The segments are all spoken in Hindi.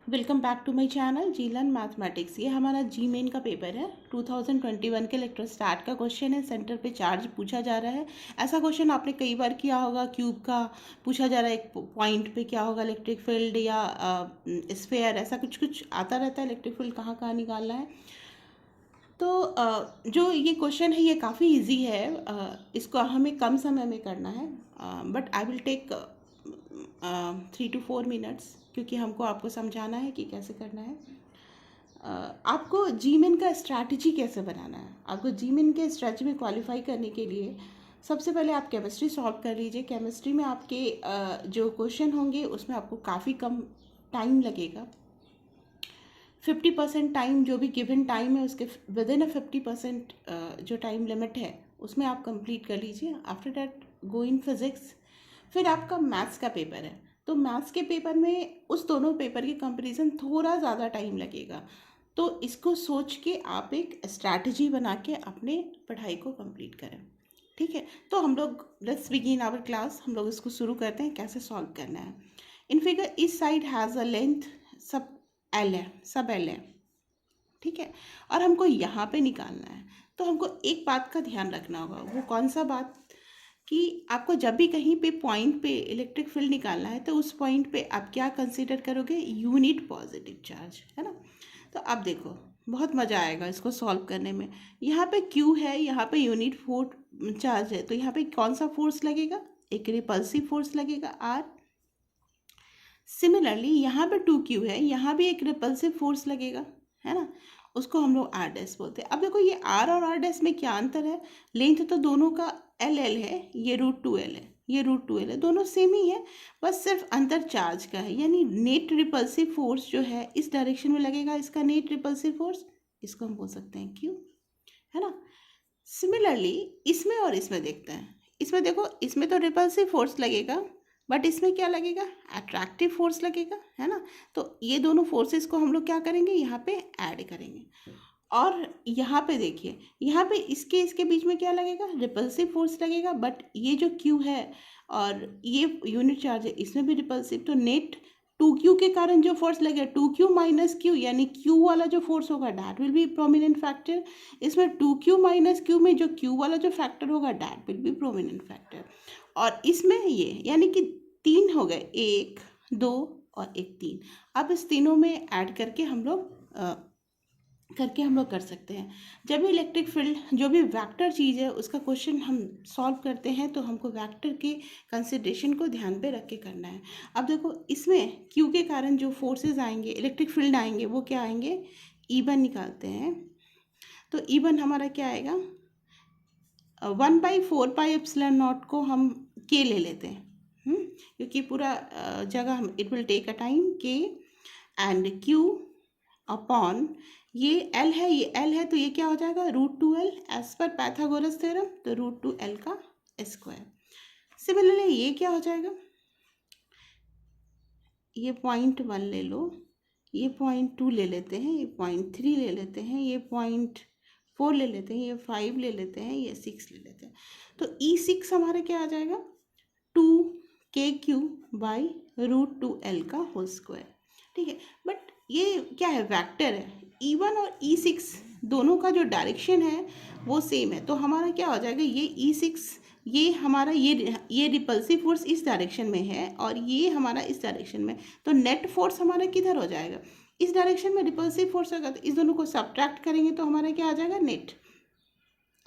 Welcome back to my channel G learn mathematics. ये हमारा जी मेन का पेपर है। 2021 के इलेक्ट्रोस्टैट का क्वेश्चन है। सेंटर पे चार्ज पूछा जा रहा है। ऐसा क्वेश्चन आपने कई बार किया होगा। क्यूब का पूछा जा रहा है, एक पॉइंट पे क्या होगा इलेक्ट्रिक फील्ड या स्फेयर, ऐसा कुछ कुछ आता रहता है। इलेक्ट्रिक फील्ड कहाँ कहाँ निकालना है। तो जो ये क्वेश्चन है ये काफ़ी इजी है। इसको हमें कम समय में करना है, but I will take 3 to 4 minutes, क्योंकि हमको आपको समझाना है कि कैसे करना है। आपको जीमेन का स्ट्रैटेजी कैसे बनाना है। आपको जीमेन के स्ट्रैटेजी में क्वालिफाई करने के लिए सबसे पहले आप केमिस्ट्री सॉल्व कर लीजिए। केमिस्ट्री में आपके जो क्वेश्चन होंगे उसमें आपको काफ़ी कम टाइम लगेगा। 50% टाइम, जो भी गिवन टाइम है उसके विद इन 50% जो टाइम लिमिट है उसमें आप कंप्लीट कर लीजिए। After that go in physics. फिर आपका मैथ्स का पेपर है, तो मैथ्स के पेपर में उस दोनों पेपर के कंपैरिजन थोड़ा ज़्यादा टाइम लगेगा। तो इसको सोच के आप एक स्ट्रैटेजी बना के अपने पढ़ाई को कंप्लीट करें। ठीक है, तो हम लोग लेट्स बिगिन आवर क्लास। हम लोग इसको शुरू करते हैं कैसे सॉल्व करना है। इन फिगर इस साइड हैज़ अ लेंथ सब एल है, सब एल है। ठीक है, और हमको यहाँ पे निकालना है। तो हमको एक बात का ध्यान रखना होगा। वो कौन सा बात, कि आपको जब भी कहीं पे पॉइंट पे इलेक्ट्रिक फील्ड निकालना है तो उस पॉइंट पे आप क्या कंसीडर करोगे, यूनिट पॉजिटिव चार्ज, है ना। तो अब देखो बहुत मज़ा आएगा इसको सॉल्व करने में। यहाँ पे क्यू है, यहाँ पे यूनिट फोर्स चार्ज है, तो यहाँ पे कौन सा फोर्स लगेगा, एक रिपल्सिव फोर्स लगेगा आर। सिमिलरली यहाँ पे 2Q है, यहाँ भी एक रिपल्सिव फोर्स लगेगा, है ना। उसको हम लोग आर डैश बोलते हैं। अब देखो ये आर और आर डैश में क्या अंतर है। लेंथ तो दोनों का एल एल है, ये √2L है, ये √2L है, दोनों सेम ही है। बस सिर्फ अंतर चार्ज का है। यानी नेट रिपल्सिव फोर्स जो है इस डायरेक्शन में लगेगा, इसका नेट रिपल्सिव फोर्स, इसको हम बोल सकते हैं Q, है ना। सिमिलरली इसमें और इसमें देखते हैं। इसमें देखो, इसमें तो रिपल्सिव फोर्स लगेगा, बट इसमें क्या लगेगा, अट्रैक्टिव फोर्स लगेगा, है ना। तो ये दोनों फोर्सेस को हम लोग क्या करेंगे, यहाँ पे ऐड करेंगे। और यहाँ पे देखिए, यहाँ पे इसके इसके बीच में क्या लगेगा, रिपल्सिव फोर्स लगेगा। बट ये जो Q है और ये यूनिट चार्ज है, इसमें भी रिपल्सिव। तो नेट 2Q के कारण जो फोर्स लगेगा 2Q माइनस Q, यानी Q वाला जो फोर्स होगा that will be prominent factor. इसमें 2Q माइनस Q में जो Q वाला जो फैक्टर होगा that will be prominent factor. और इसमें ये यानी कि 3 हो गए, 1 2 और एक 3। अब इस तीनों में ऐड करके हम लोग कर सकते हैं। जब भी इलेक्ट्रिक फील्ड जो भी वेक्टर चीज़ है उसका क्वेश्चन हम सॉल्व करते हैं तो हमको वेक्टर के कंसिडरेशन को ध्यान पे रख के करना है। अब देखो इसमें क्यू के कारण जो फोर्सेस आएंगे, इलेक्ट्रिक फील्ड आएंगे, वो क्या आएंगे, E1 निकालते हैं। तो E1 हमारा क्या आएगा, 1/4πε0 को हम K ले लेते हैं, क्योंकि पूरा जगह हम it will take a time K and Q upon ये L है, ये L है, तो ये क्या हो जाएगा, √2L as per Pythagoras theorem, तो √2L का स्क्वायर। सिमिलरली ये क्या हो जाएगा, ये 0.1 ले लो, ये 0.2 ले लेते हैं, ये 0.3 ले लेते हैं, ये 0.4 ले लेते हैं, ये 5 ले लेते हैं, ये 6 ले लेते हैं। तो E6 हमारा क्या आ जाएगा, 2KQ बाई √2L का होल स्क्वायर। ठीक है, बट ये क्या है, वेक्टर है। E1 और E6 दोनों का जो डायरेक्शन है वो सेम है, तो हमारा क्या हो जाएगा, ये E6, ये हमारा ये रिपल्सिव फोर्स इस डायरेक्शन में है और ये हमारा इस डायरेक्शन में। तो नेट फोर्स हमारा किधर हो जाएगा, इस डायरेक्शन में रिपल्सिव फोर्स होगा, तो इस दोनों को सब्ट्रैक्ट करेंगे तो हमारा क्या आ जाएगा, नेट।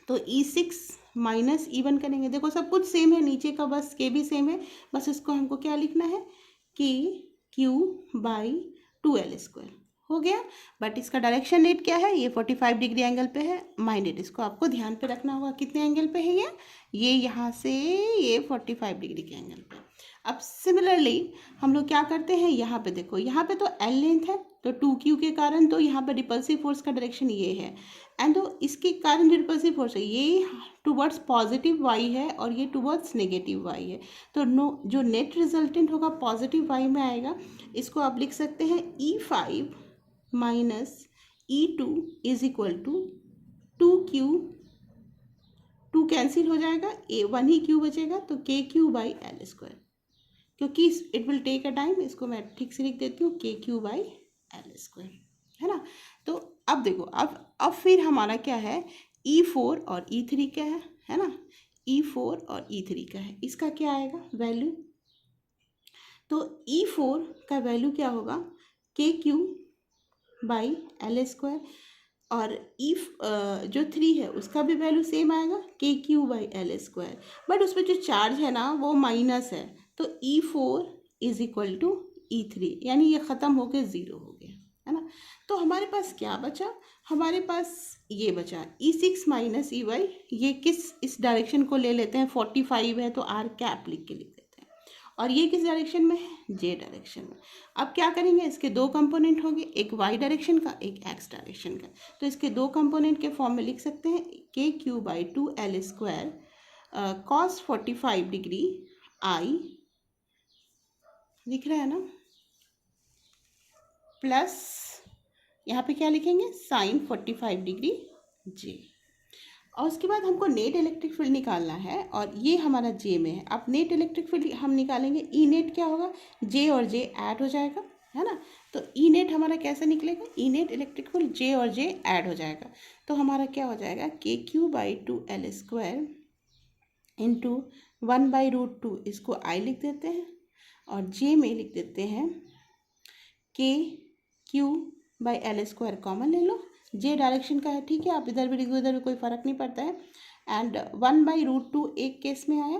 तो E6 माइनस E1 करेंगे, देखो सब कुछ सेम है, नीचे का बस K भी सेम है, बस इसको हमको क्या लिखना है, KQ बाई 2L स्क्वायर हो गया। बट इसका डायरेक्शन नेट क्या है, ये 45 डिग्री एंगल पे है। माइंडेड, इसको आपको ध्यान पे रखना होगा, कितने एंगल पे है ये यहाँ से ये 45 डिग्री के एंगल पे। अब सिमिलरली हम लोग क्या करते हैं, यहाँ पे देखो, यहाँ पे तो L लेंथ है, तो 2Q के कारण तो यहाँ पे रिपल्सिव फोर्स का डायरेक्शन ये है, एंड तो इसके कारण जो रिपल्सिव फोर्स है ये टुवर्ड्स पॉजिटिव y है और ये टुवर्ड्स नेगेटिव y है। तो नो, जो नेट रिजल्टेंट होगा पॉजिटिव y में आएगा। इसको आप लिख सकते हैं E5 minus E2 is equal to 2Q, 2 cancel हो जाएगा, A1 ही Q बचेगा, तो KQ बाई L स्क्वायर। क्योंकि it will take a time, इसको मैं ठीक से लिख देती हूँ, KQ बाई स्क्वायर, है ना। तो अब देखो, अब फिर हमारा क्या है, E4 और E3 क्या है ना, E4 और E3 का है, इसका क्या आएगा वैल्यू। तो E4 का वैल्यू क्या होगा, KQ/L², और जो 3 है उसका भी वैल्यू सेम आएगा, KQ/L², बट उसमें जो चार्ज है ना वो माइनस है, तो E4 is equal to E3, यानी ये ख़त्म होके 0 हो गया, है ना। तो हमारे पास क्या बचा, हमारे पास ये बचा E6 माइनस EY, ये इस डायरेक्शन को ले लेते हैं, 45 है तो R कैप लिख के लिख देते हैं, और ये किस डायरेक्शन में है, J डायरेक्शन में। अब क्या करेंगे, इसके दो कंपोनेंट होंगे, एक Y डायरेक्शन का, एक X डायरेक्शन का, तो इसके दो कंपोनेंट के फॉर्म में लिख सकते हैं, KQ/2L² cos 45 डिग्री I, दिख रहा है ना, प्लस यहाँ पे क्या लिखेंगे, साइन 45 डिग्री J, और उसके बाद हमको नेट इलेक्ट्रिक फील्ड निकालना है, और ये हमारा J में है। अब नेट इलेक्ट्रिक फील्ड हम निकालेंगे, ई नेट क्या होगा, J और J ऐड हो जाएगा, है ना। तो ई नेट हमारा कैसे निकलेगा, E net electric field J और J ऐड हो जाएगा, तो हमारा क्या हो जाएगा, KQ/2L² इंटू 1/√2, इसको I लिख देते हैं, और J में लिख देते हैं KQ/L² कॉमन ले लो, J डायरेक्शन का है, ठीक है, आप इधर भी लिखो इधर भी कोई फ़र्क नहीं पड़ता है, एंड 1/√2 एक केस में आया,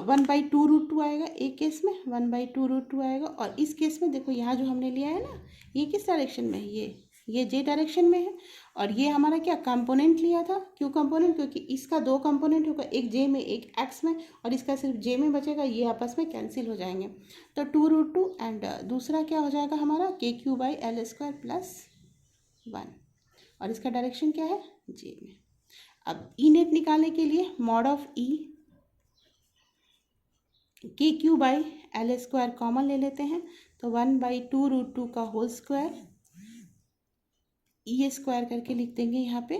1/2√2 आएगा एक केस में, 1/2√2 आएगा, और इस केस में देखो यहाँ जो हमने लिया है ना, ये किस डायरेक्शन में है, ये J डायरेक्शन में है, और ये हमारा क्या कंपोनेंट लिया था, क्यों कंपोनेंट, क्योंकि इसका दो कंपोनेंट होगा, एक J में एक X में, और इसका सिर्फ J में बचेगा, ये आपस में कैंसिल हो जाएंगे, तो 2√2, एंड दूसरा क्या हो जाएगा हमारा, KQ/L² प्लस 1, और इसका डायरेक्शन क्या है, J में। अब ई नेट निकालने के लिए mod of E KQ/L² common ले लेते हैं, तो 1/2√2 का होल स्क्वायर E² करके लिख देंगे यहाँ पे,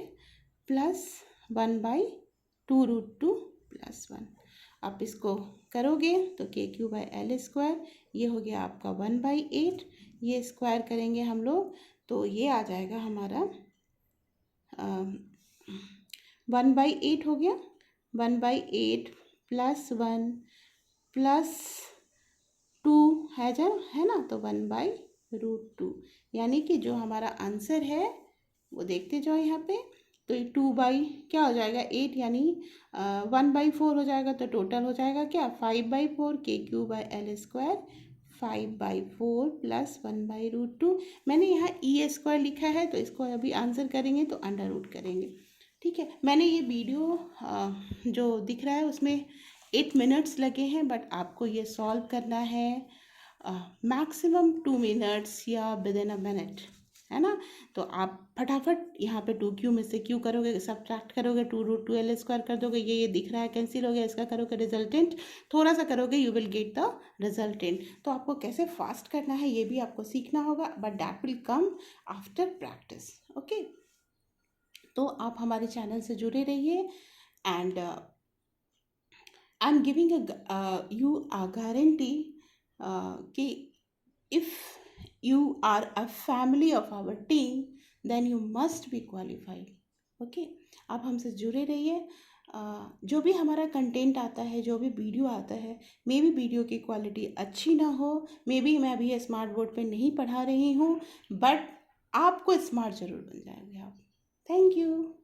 प्लस 1/2√2 प्लस 1। आप इसको करोगे तो KQ/L², ये हो गया आपका 1/8, ये स्क्वायर करेंगे हम लोग तो ये आ जाएगा हमारा 1/8 हो गया, 1/8 प्लस 1 प्लस 2 है ना, तो 1/√2, यानी कि जो हमारा आंसर है वो देखते जाओ यहाँ पे, तो ये 2 बाई क्या हो जाएगा 8, यानी 1/4 हो जाएगा, तो टोटल हो जाएगा क्या 5/4, KQ/L² 5/4 प्लस 1/√2। मैंने यहाँ E² लिखा है, तो इसको अभी आंसर करेंगे तो अंडर रूट करेंगे, ठीक है। मैंने ये वीडियो जो दिख रहा है उसमें 8 मिनट्स लगे हैं, बट आपको ये सॉल्व करना है मैक्सिमम 2 मिनट्स या विदिन अ मिनट, है ना। तो आप फटाफट यहाँ पे 2Q में से Q करोगे, सब्ट्रैक्ट करोगे, 2√2L² कर दोगे, ये दिख रहा है कैंसिल हो गया, इसका करोगे रिजल्टेंट, थोड़ा सा करोगे you will get the resultant. तो आपको कैसे फास्ट करना है ये भी आपको सीखना होगा, but that will come after practice, okay. तो आप हमारे चैनल से जुड़े रहिए, and I am giving you a guarantee कि if you are a family of our team then you must be qualified, okay। आप हमसे जुड़े रहिए, जो भी हमारा कंटेंट आता है, जो भी वीडियो आता है, मे बी वीडियो की क्वालिटी अच्छी ना हो, मे बी मैं अभी स्मार्ट बोर्ड पे नहीं पढ़ा रही हूँ, बट आपको स्मार्ट ज़रूर बन जाएंगे आप। Thank you.